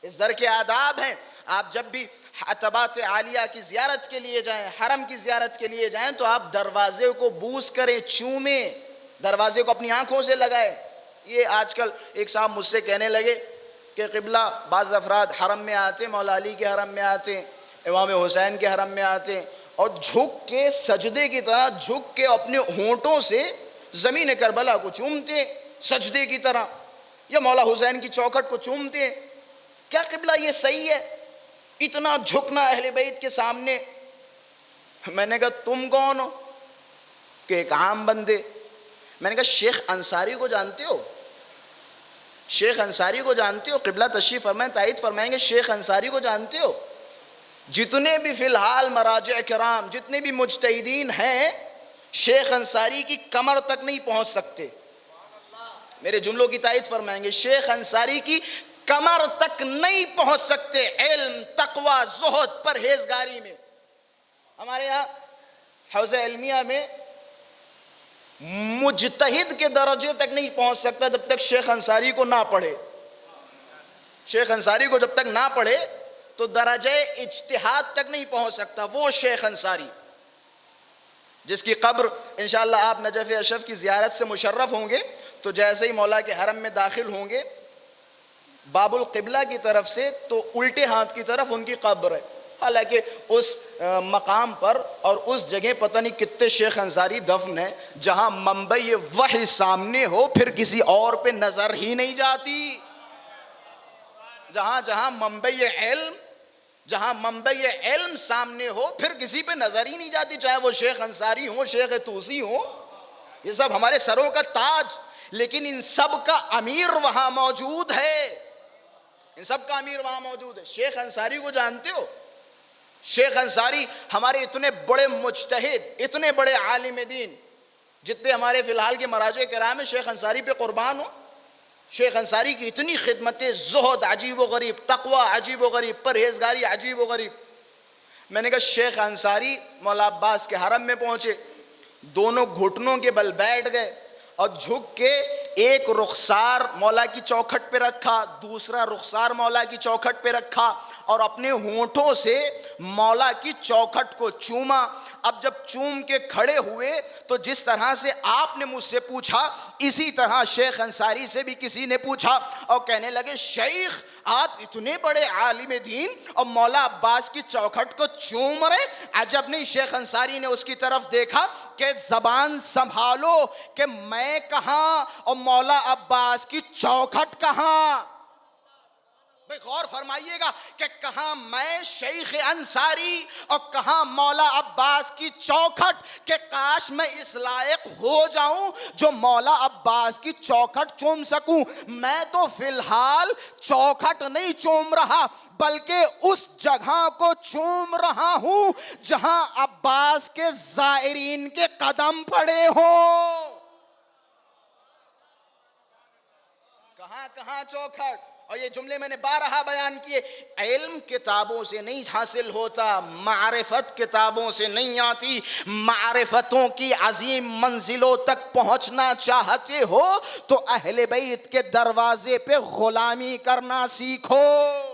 इस दर के आदाब हैं। आप जब भी तबात आलिया की ज़ियारत के लिए जाएं, हरम की ज़ियारत के लिए जाएं, तो आप दरवाजे को बूस करें, चूमें, दरवाजे को अपनी आंखों से लगाएं। ये आजकल एक साहब मुझसे कहने लगे कि क़िबला बाज़ अफराद हरम में आते, मौला अली के हरम में आते, इमाम हुसैन के हरम में आते और झुक के सजदे की तरह झुक के अपने होंठों से ज़मीन करबला को चूमते सजदे की तरह, या मौला हुसैन की चौखट को चूमते। क्या क़िबला ये सही है, इतना झुकना अहले बैत के सामने? मैंने कहा तुम कौन हो? कि एक आम बंदे। मैंने कहा शेख अंसारी को जानते हो? शेख अंसारी को जानते हो? क़िबला तशरीफ़ फरमाएं, तायद फरमाएंगे, शेख अंसारी को जानते हो? जितने भी फ़िलहाल मराजे किराम, जितने भी मुज्तहिदीन हैं, शेख अंसारी की कमर तक नहीं पहुँच सकते। मेरे जुमलों की तायद फरमाएंगे, शेख अंसारी की कमर तक नहीं पहुँच सकते इल्म, तक़वा, ज़ुहद, परहेज़गारी में। हमारे यहाँ हौज़ा इल्मिया में मुज्तहिद के दर्जे तक नहीं पहुँच सकता जब तक शेख अंसारी को ना पढ़े। शेख अंसारी को जब तक ना पढ़े तो दरजे इज्तिहाद तक नहीं पहुँच सकता वो शेख अंसारी, जिसकी कब्र इंशाअल्लाह आप नजफ़ अशरफ की ज़ियारत से मुशर्रफ होंगे तो जैसे ही मौला के हरम में दाखिल होंगे बाबुल क़िबला की तरफ से, तो उल्टे हाथ की तरफ उनकी कब्र है। हालांकि उस मकाम पर और उस जगह पता नहीं कितने शेख अंसारी दफन है जहाँ मंबई वही सामने हो फिर किसी और पे नज़र ही नहीं जाती। जहाँ जहाँ मंबई इल्म सामने हो फिर किसी पे नज़र ही नहीं जाती, चाहे वो शेख अंसारी हो, शेख तूसी हो, ये सब हमारे सरों का ताज। लेकिन इन सब का अमीर वहाँ मौजूद है, इन सब का अमीर वहाँ मौजूद है। शेख अंसारी को जानते हो? शेख अंसारी हमारे इतने बड़े मुज्तहिद, इतने बड़े आलिम दीन, जितने हमारे फ़िलहाल के मराजे किराम में, शेख अंसारी पे कुर्बान हो। शेख अंसारी की इतनी खिदमतें, ज़ुहद अजीब व गरीब, तक़वा अजीब व गरीब, परहेज़गारी अजीब व गरीब। मैंने कहा शेख अंसारी मौला अब्बास के हरम में पहुँचे, दोनों घुटनों के बल बैठ गए और झुक के एक रुखसार मौला की चौखट पे रखा, दूसरा रुखसार मौला की चौखट पे रखा और अपने होंठों से मौला की चौखट को चूमा। अब जब चूम के खड़े हुए तो जिस तरह से आपने मुझसे पूछा इसी तरह शेख अंसारी से भी किसी ने पूछा और कहने लगे शेख आप इतने बड़े आलिम दीन और मौला अब्बास की चौखट को चूम रहे, अजब नहीं। शेख अंसारी ने उसकी तरफ देखा कि ज़बान संभालो कि मैं कहाँ और मौला अब्बास की चौखट कहाँ। भाई गौर फरमाइएगा कि कहाँ मैं शेख अंसारी और कहाँ मौला अब्बास की चौखट, के काश मैं इस लायक हो जाऊं जो मौला अब्बास की चौखट चूम सकूं। मैं तो फिलहाल चौखट नहीं चूम रहा बल्कि उस जगह को चूम रहा हूं जहां अब्बास के ज़ायरीन के कदम पड़े हो। कहाँ कहाँ चौखट। और ये जुमले मैंने बारहा बयान किए, इल्म किताबों से नहीं हासिल होता, मारिफत किताबों से नहीं आती। मारिफतों की अजीम मंजिलों तक पहुंचना चाहते हो तो अहले बैत के दरवाजे पे गुलामी करना सीखो।